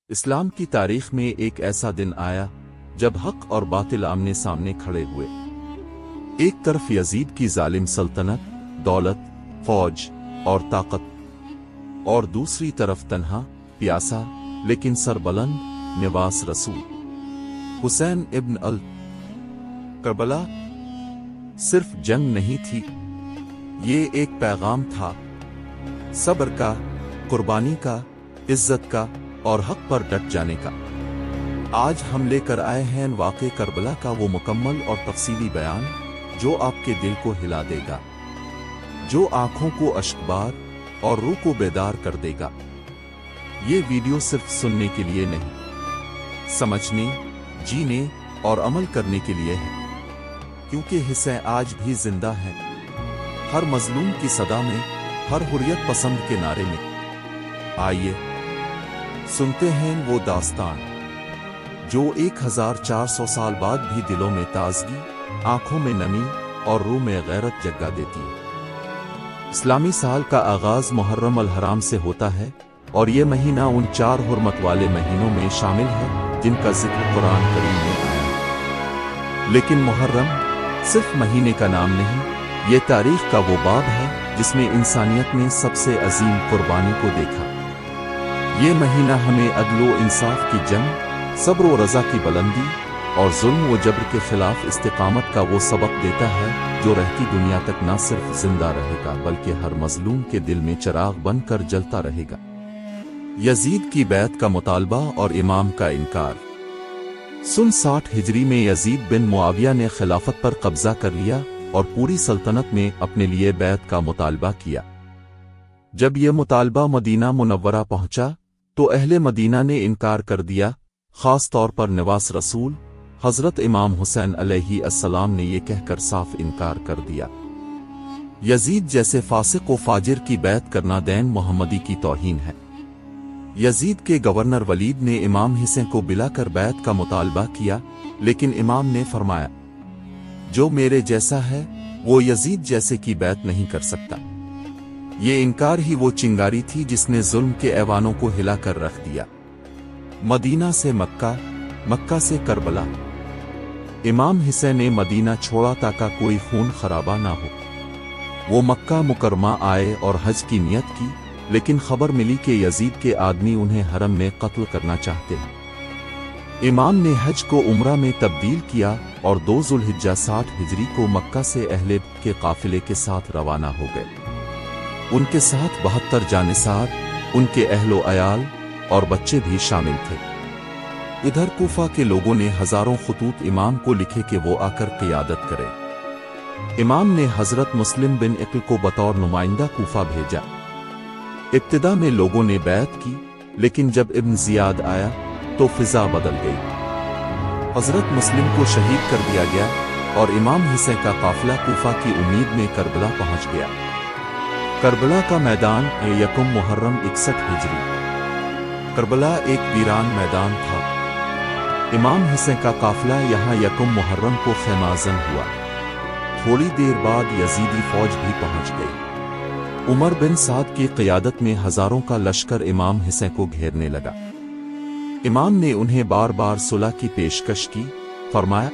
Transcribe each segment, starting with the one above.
اسلام کی تاریخ میں ایک ایسا دن آیا جب حق اور باطل آمنے سامنے کھڑے ہوئے۔ ایک طرف یزید کی ظالم سلطنت، دولت، فوج اور طاقت، اور دوسری طرف تنہا، پیاسا لیکن سربلند نواز رسول حسین ابن کربلا۔ صرف جنگ نہیں تھی، یہ ایک پیغام تھا، صبر کا، قربانی کا، عزت کا اور حق پر ڈٹ جانے کا۔ آج ہم لے کر آئے ہیں واقع کربلا کا وہ مکمل اور تفصیلی بیان جو آپ کے دل کو ہلا دے گا، جو آنکھوں کو اشکبار اور روح کو بیدار کر دے گا۔ یہ ویڈیو صرف سننے کے لیے نہیں، سمجھنے، جینے اور عمل کرنے کے لیے ہے، کیونکہ حسین آج بھی زندہ ہیں، ہر مظلوم کی صدا میں، ہر حریت پسند کے نعرے میں۔ آئیے سنتے ہیں وہ داستان جو 1400 سال بعد بھی دلوں میں تازگی، آنکھوں میں نمی اور روح میں غیرت جگا دیتی ہے۔ اسلامی سال کا آغاز محرم الحرام سے ہوتا ہے، اور یہ مہینہ ان 4 حرمت والے مہینوں میں شامل ہے جن کا ذکر قرآن کریم میں آیا ہے۔ لیکن محرم صرف مہینے کا نام نہیں، یہ تاریخ کا وہ باب ہے جس میں انسانیت نے سب سے عظیم قربانی کو دیکھا۔ یہ مہینہ ہمیں عدل و انصاف کی جنگ، صبر و رضا کی بلندی اور ظلم و جبر کے خلاف استقامت کا وہ سبق دیتا ہے جو رہتی دنیا تک نہ صرف زندہ رہے گا بلکہ ہر مظلوم کے دل میں چراغ بن کر جلتا رہے گا۔ یزید کی بیعت کا مطالبہ اور امام کا انکار۔ سن 60 ہجری میں یزید بن معاویہ نے خلافت پر قبضہ کر لیا اور پوری سلطنت میں اپنے لیے بیعت کا مطالبہ کیا۔ جب یہ مطالبہ مدینہ منورہ پہنچا تو اہل مدینہ نے انکار کر دیا، خاص طور پر نواز رسول حضرت امام حسین علیہ السلام نے یہ کہہ کر صاف انکار کر دیا، یزید جیسے فاسق و فاجر کی بیعت کرنا دین محمدی کی توہین ہے۔ یزید کے گورنر ولید نے امام حسین کو بلا کر بیعت کا مطالبہ کیا، لیکن امام نے فرمایا، جو میرے جیسا ہے وہ یزید جیسے کی بیعت نہیں کر سکتا۔ یہ انکار ہی وہ چنگاری تھی جس نے ظلم کے ایوانوں کو ہلا کر رکھ دیا۔ مدینہ سے مکہ، مکہ سے کربلا۔ امام حسین نے مدینہ چھوڑا تاکہ کوئی خون خرابہ نہ ہو۔ وہ مکہ مکرمہ آئے اور حج کی نیت کی، لیکن خبر ملی کہ یزید کے آدمی انہیں حرم میں قتل کرنا چاہتے ہیں۔ امام نے حج کو عمرہ میں تبدیل کیا اور 2 ذوالحجہ 60 ہجری کو مکہ سے اہل کے قافلے کے ساتھ روانہ ہو گئے۔ ان کے ساتھ 72 جانثار، ان کے اہل و عیال اور بچے بھی شامل تھے۔ ادھر کوفہ کے لوگوں نے ہزاروں خطوط امام کو لکھے کہ وہ آ کر قیادت کرے۔ امام نے حضرت مسلم بن عقل کو بطور نمائندہ کوفہ بھیجا۔ ابتدا میں لوگوں نے بیعت کی، لیکن جب ابن زیاد آیا تو فضا بدل گئی۔ حضرت مسلم کو شہید کر دیا گیا اور امام حسین کا قافلہ کوفہ کی امید میں کربلا پہنچ گیا۔ کربلا کا میدان 1 محرم 61 ہجری۔ کربلا ایک ویران میدان تھا۔ امام حسین کا قافلہ یہاں 1 محرم کو خیمہ زن ہوا۔ تھوڑی دیر بعد یزیدی فوج بھی پہنچ گئی۔ عمر بن سعد کی قیادت میں ہزاروں کا لشکر امام حسین کو گھیرنے لگا۔ امام نے انہیں بار بار صلح کی پیشکش کی، فرمایا،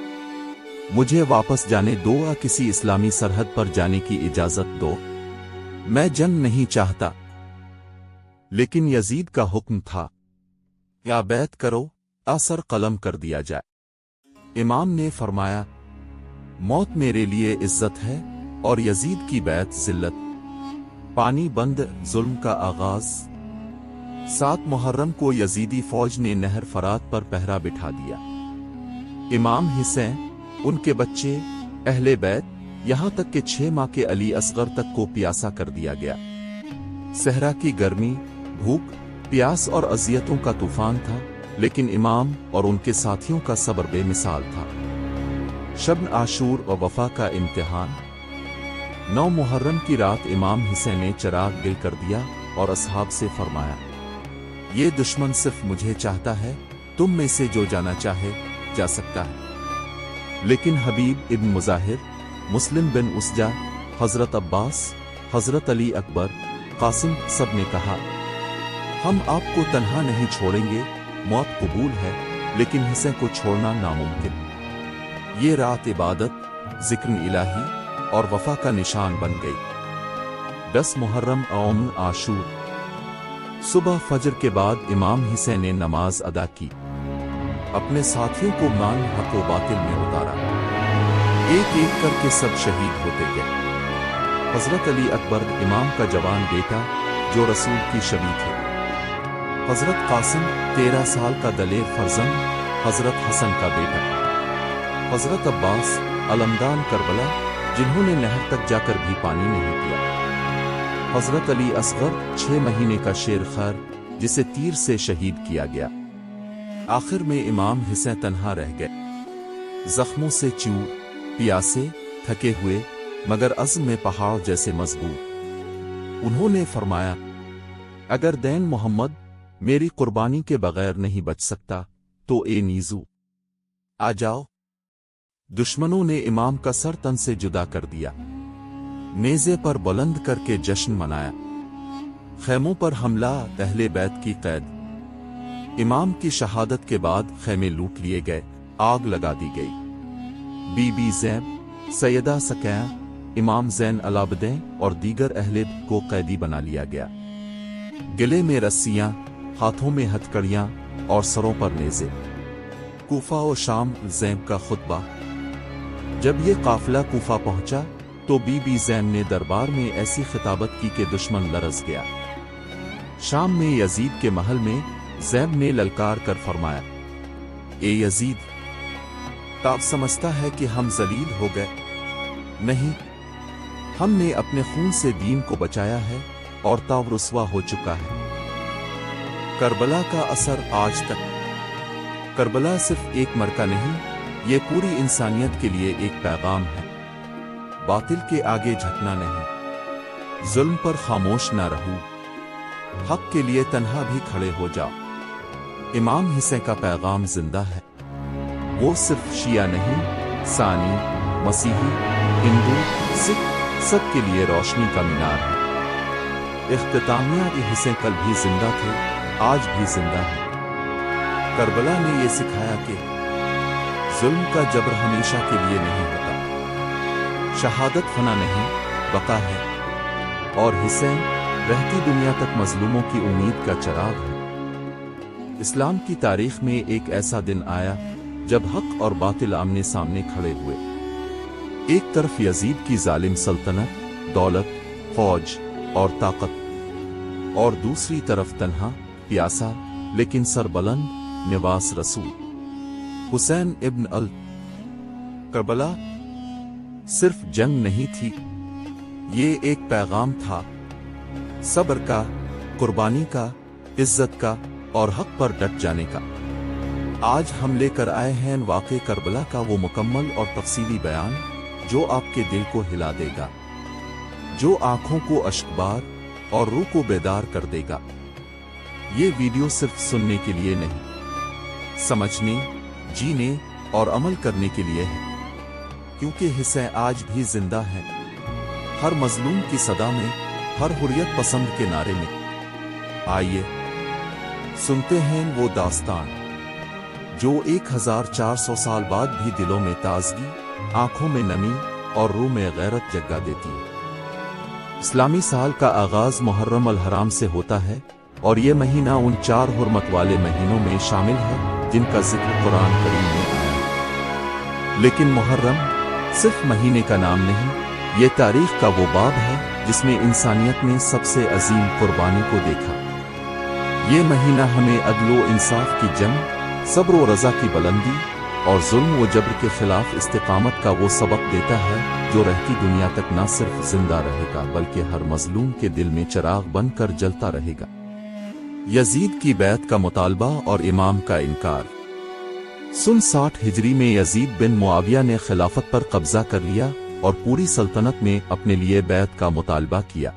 مجھے واپس جانے دو، کسی اسلامی سرحد پر جانے کی اجازت دو، میں جنگ نہیں چاہتا۔ لیکن یزید کا حکم تھا، یا بیعت کرو یا سر قلم کر دیا جائے۔ امام نے فرمایا، موت میرے لیے عزت ہے اور یزید کی بیعت ذلت۔ پانی بند ظلم کا آغاز۔ 7 محرم کو یزیدی فوج نے نہر فرات پر پہرا بٹھا دیا۔ امام حسین، ان کے بچے، اہل بیت، یہاں تک کہ 6 ماہ کے علی اصغر تک کو پیاسا کر دیا گیا۔ صحرا کی گرمی، بھوک، پیاس اور اذیتوں کا طوفان تھا، لیکن امام اور ان کے ساتھیوں کا صبر بے مثال تھا۔ شب عاشور و وفا کا امتحان۔ 9 محرم کی رات امام حسین نے چراغ گل کر دیا اور اصحاب سے فرمایا، یہ دشمن صرف مجھے چاہتا ہے، تم میں سے جو جانا چاہے جا سکتا ہے۔ لیکن حبیب ابن مظاہر، مسلم بن اسجا، حضرت عباس، حضرت علی اکبر، قاسم سب نے کہا، ہم آپ کو تنہا نہیں چھوڑیں گے، मौत कबूल है, लेकिन हिस्से को छोड़ना नामुमकिन। ये रात इबादत, जिक्र इलाही और वफा का निशान बन गई। 10 मुहर्रम यौम आशूर। सुबह फजर के बाद इमाम हुसैन ने नमाज अदा की, अपने साथियों को मान हक व बातिल में उतारा। एक एक करके सब शहीद होते गए। हजरत अली अकबर इमाम का जवान बेटा, जो रसूल की शबी थे। हजरत कासिम 13 साल का दलेर फर्जंद, हजरत हसन का बेटा। हजरत अब्बास अलमदान करबला, जिन्होंने नहर तक जाकर भी पानी नहीं पिया। हजरत अली असगर 6 महीने का शेर खैर, जिसे तीर से शहीद किया गया। आखिर में इमाम हुसैन तन्हा रह गए, जख्मों से चूर, प्यासे, थके हुए, मगर अज़्म में पहाड़ जैसे मजबूत। उन्होंने फरमाया, अगर दैन मोहम्मद मेरी कुर्बानी के बगैर नहीं बच सकता तो ए नीजू आ जाओ। दुश्मनों ने इमाम का सर तन से जुदा कर दिया, नेज़े पर बुलंद करके जश्न मनाया। खैमों पर हमला, अहले बैत की कैद। इमाम की शहादत के बाद खैमे लूट लिए गए, आग लगा दी गई। बीबी ज़ैनब, सैयदा सकैया, इमाम ज़ैन अलाबदैन और दीगर अहले को कैदी बना लिया गया। गले में रस्सियां, हाथों में हथकड़ियां और सरों पर नेज़े। कूफा और शाम ज़ैनब का खुतबा। जब ये काफिला कूफा पहुंचा तो बीबी ज़ैनब ने दरबार में ऐसी खिताबत की कि दुश्मन लरज़ गया। शाम में यजीद के महल में ज़ैनब ने ललकार कर फरमाया, ए यजीद, ताब समझता है कि हम जलील हो गए? नहीं, हमने अपने खून से दीन को बचाया है और ताब रुस्वा हो चुका है। करबला का असर आज तक। करबला सिर्फ एक मरका नहीं, ये पूरी इंसानियत के लिए एक पैगाम है। बातिल के आगे झुकना नहीं, जुल्म पर खामोश ना रहूं, हक के लिए तन्हा भी खड़े हो जाओ। इमाम हुसैन का पैगाम जिंदा है। वो सिर्फ शिया नहीं, सानी, मसीही, हिंदू, सिख सब के लिए रोशनी का मीनार है। इख्तितामिया के हुसैन कल भी जिंदा थे, आज भी जिंदा है। करबला ने यह सिखाया कि जुल्म का जबर हमेशा के लिए नहीं होता, शहादत फना नहीं, बका है। और हुसैन रहती दुनिया तक मजलूमों की उम्मीद का चिराग है। इस्लाम की तारीख में एक ऐसा दिन आया जब हक और बातिल आमने सामने खड़े हुए। एक तरफ यजीद की जालिम सल्तनत, दौलत, फौज और ताकत, और दूसरी तरफ तन्हा, प्यासा लेकिन सरबलंद, निवास रसूल हुसैन इब्न अल। करबला सिर्फ जंग नहीं थी, ये एक पैगाम था, सब्र का, कुर्बानी का, इज्जत का और हक पर डट जाने का। आज हम लेकर आए हैं वाक़े करबला का वो मुकम्मल और तफसीली बयान जो आपके दिल को हिला देगा, जो आंखों को अश्कबार और रूह को बेदार कर देगा। ये वीडियो सिर्फ सुनने के लिए नहीं, समझने, जीने और अमल करने के लिए है, क्योंकि हुसैन आज भी जिंदा है, हर मजलूम की सदा में, हर हुर्रियत पसंद के नारे में। आइए सुनते हैं वो दास्तान जो 1400 साल बाद भी दिलों में ताजगी, आंखों में नमी और रूह में गैरत जगा देती है। इस्लामी साल का आगाज मुहर्रम अल हराम से होता है और ये महीना उन 4 हुर्मत वाले महीनों में शामिल है जिनका जिक्र कुरान करीम में आया है। लेकिन मुहर्रम सिर्फ महीने का नाम नहीं, ये तारीख का वो बाब है जिसमें इंसानियत ने सबसे अजीम कुर्बानी को देखा। ये महीना हमें अदलो इंसाफ की जंग, सब्र व रज़ा की बुलंदी और जुल्म व जबर के खिलाफ इस्तिकामत का वो सबक देता है जो रहती दुनिया तक न सिर्फ जिंदा रहेगा बल्कि हर मजलूम के दिल में चिराग बनकर जलता रहेगा। यजीद की बैत का मुतालबा और इमाम का इनकार। सन 60 हिजरी में यजीद बिन मुआविया ने खिलाफत पर कब्जा कर लिया और पूरी सल्तनत में अपने लिए बैत का मुतालबा किया।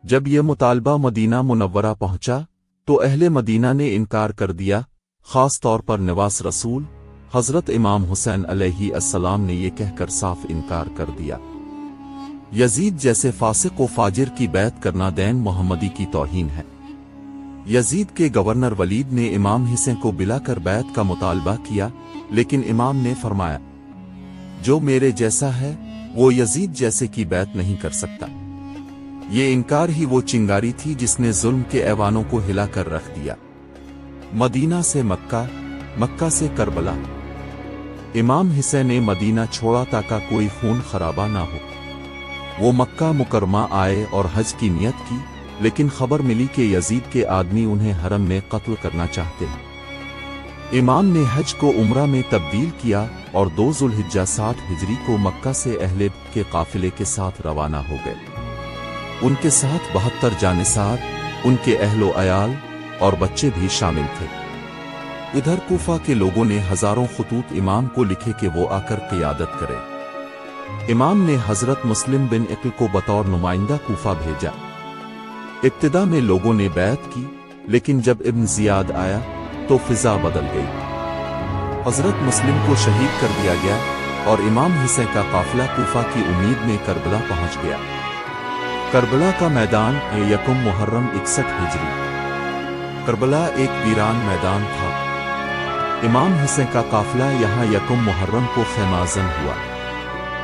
जब यह मुतालबा मदीना मुनव्वरा पहुंचा तो अहले मदीना ने इनकार कर दिया, खास तौर पर निवास रसूल हजरत इमाम हुसैन अलैहि अस्सलाम ने यह कहकर साफ इनकार कर दिया। यजीद जैसे फासिक व फाजिर की बैत करना दैन मोहम्मदी की तौहीन है। यजीद के गवर्नर वलीद ने इमाम हुसैन को बुलाकर बैत का मुतालबा किया, लेकिन इमाम ने फरमाया, जो मेरे जैसा है वो यजीद जैसे की बैत नहीं कर सकता। ये इनकार ही वो चिंगारी थी जिसने जुल्म के ऐवानों को हिलाकर रख दिया। मदीना से मक्का, मक्का से करबला। इमाम हुसैन ने मदीना छोड़ा ताकि कोई खून खराबा ना हो। वो मक्का मुकरमा आए और हज की नियत की, लेकिन खबर मिली कि यजीद के आदमी उन्हें हरम में कत्ल करना चाहते हैं। इमाम ने हज को उम्रा में तब्दील किया और 2 ज़ुल्हिज्जा 60 हिजरी को मक्का से अहले के काफिले के साथ रवाना हो गए। उनके साथ 72 जानिसार, उनके अहलो अयाल और बच्चे भी शामिल थे। इधर कूफा के लोगों ने हजारों खुतूत इमाम को लिखे कि वो आकर क़ियादत करें। इमाम ने हजरत मुस्लिम बिन इक्ल को बतौर नुमाइंदा कूफा भेजा। इब्तिदा में लोगों ने बैत की, लेकिन जब इब्न जियाद आया तो फिजा बदल गई। हजरत मुस्लिम को शहीद कर दिया गया और इमाम हुसैन का काफिला कूफा की उम्मीद में करबला पहुंच गया। करबला का मैदान यकम मुहर्रम 61 हिजरी। करबला एक वीरान मैदान था। इमाम हुसैन का काफिला यहाँ यकम मुहर्रम को खैमाजन हुआ।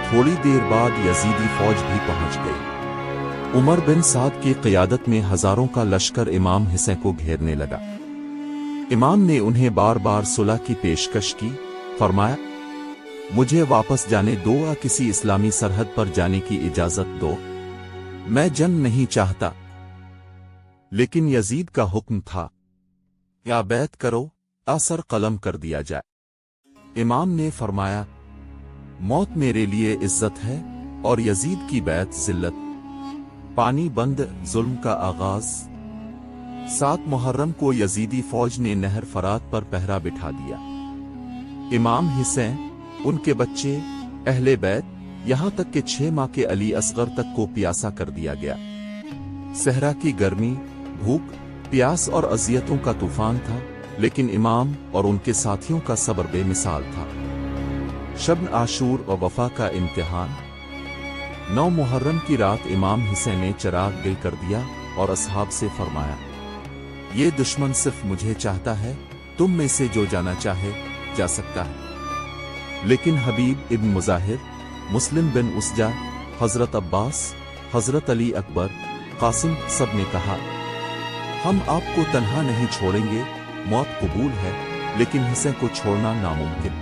थोड़ी देर बाद यजीदी फौज भी पहुंच गई। उमर बिन साद की क़ियादत में हजारों का लश्कर इमाम हुसैन को घेरने लगा। इमाम ने उन्हें बार बार सुलह की पेशकश की। फरमाया, मुझे वापस जाने दो या किसी इस्लामी सरहद पर जाने की इजाजत दो। मैं जंग नहीं चाहता। लेकिन यजीद का हुक्म था, या बैत करो या सर कलम कर दिया जाए। इमाम ने फरमाया, मौत मेरे लिए इज्जत है और यजीद की बैत जिल्लत। पानी बंद जुल्म का आगाज। 7 मुहर्रम को यजीदी फौज ने नहर फरात पर पहरा बिठा दिया। इमाम हुसैन, उनके बच्चे, अहले बैत, यहां तक कि 6 माह के अली असगर तक को प्यासा कर दिया गया। सहरा की गर्मी, भूख, प्यास और अजियतों का तूफान था, लेकिन इमाम और उनके साथियों का सब्र बेमिसाल था। शब्न आशूर और वफा का इम्तिहान। 9 मुहर्रम की रात इमाम हुसैन ने चिराग गिल कर दिया और असहाब से फरमाया, ये दुश्मन सिर्फ मुझे चाहता है, तुम में से जो जाना चाहे जा सकता है। लेकिन हबीब इब्न मुजाहिर, मुस्लिम बिन उसजा, हजरत अब्बास, हजरत अली अकबर, कासिम सब ने कहा, हम आपको तन्हा नहीं छोड़ेंगे। मौत कबूल है, लेकिन हुसैन को छोड़ना नामुमकिन।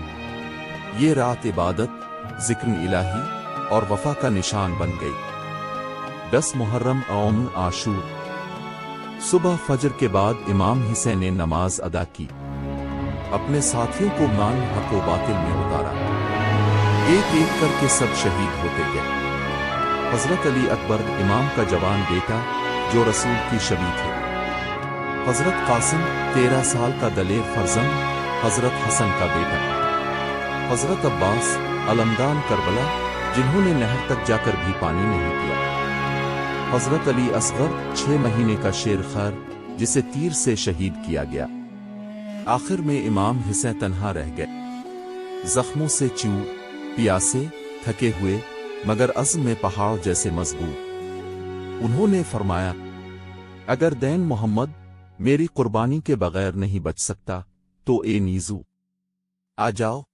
ये रात इबादत, जिक्र इलाही और वफा का निशान बन गई। 10 मुहर्रम औम आशूर। सुबह फजर के बाद इमाम हुसैन ने नमाज अदा की। अपने साथियों को मान हक व बातिल में उतारा। एक एक करके सब शहीद होते गए। हजरत अली अकबर, इमाम का जवान बेटा, जो रसूल की शबी थे। हजरत कासिम, 13 साल का दलेर फर्जंद, हजरत हसन का बेटा। हजरत अब्बास, अलमदान करबला, जिन्होंने नहर तक जाकर भी पानी नहीं पिया। हजरत अली असगर, 6 महीने का शेर खैर, जिसे तीर से शहीद किया गया। आखिर में इमाम हुसैन तन्हा रह गए, जख्मों से चूर, प्यासे, थके हुए, मगर अज़्म में पहाड़ जैसे मजबूत। उन्होंने फरमाया, अगर दैन मोहम्मद मेरी कुर्बानी के बगैर नहीं बच सकता तो ए नीजू आ जाओ।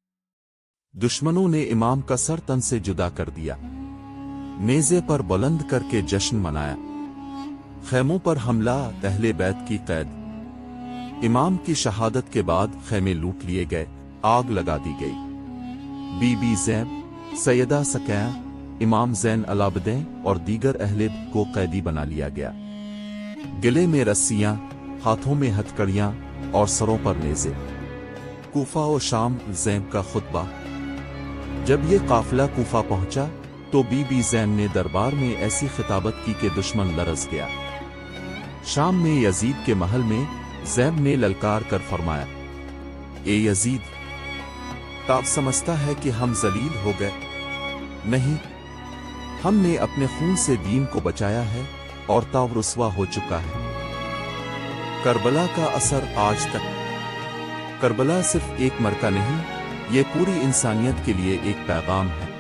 दुश्मनों ने इमाम का सर तन से जुदा कर दिया। नेज़े पर बुलंद करके जश्न मनाया। खैमों पर हमला, अहले बैत की कैद। इमाम की शहादत के बाद खैमे लूट लिए गए, आग लगा दी गई। बीबी ज़ैब, सैयदा सकैया, इमाम ज़ैन अलाबदैन और दीगर अहले को कैदी बना लिया गया। गले में रस्सियां, हाथों में हथकड़ियां और सरों पर नेज़े। कूफा और शाम, ज़ैब का खुतबा। जब ये काफिला कूफा पहुंचा तो बीबी ज़ैन ने दरबार में ऐसी खिताबत की कि दुश्मन लरज़ गया। शाम में यजीद के महल में ज़ैब ने ललकार कर फरमाया, ए यजीद, ताब समझता है कि हम जलील हो गए? नहीं, हमने अपने खून से दीन को बचाया है और ताब रुस्वा हो चुका है। करबला का असर आज तक। करबला सिर्फ एक मरका नहीं, ये पूरी इंसानियत के लिए एक पैगाम है।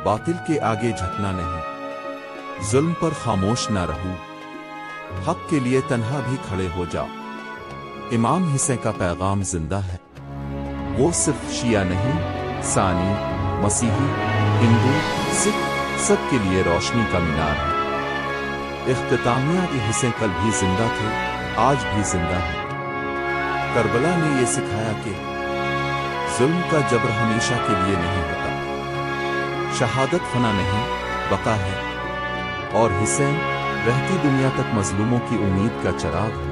बातिल के आगे झुकना नहीं, जुल्म पर खामोश ना रहूं, حق کے لیے تنہا بھی کھڑے ہو جاؤ۔ امام حسین کا پیغام زندہ ہے۔ وہ صرف شیعہ نہیں، سانی، مسیحی، ہندو، سکھ سب کے لیے روشنی کا مینار ہے۔ اختتامیہ حسین کل بھی زندہ تھے، آج بھی زندہ ہے۔ کربلا نے یہ سکھایا کہ ظلم کا جبر ہمیشہ کے لیے نہیں ہوتا، شہادت فنا نہیں، بقا ہے، اور حسین رہتی دنیا تک مظلوموں کی امید کا چراغ ہے۔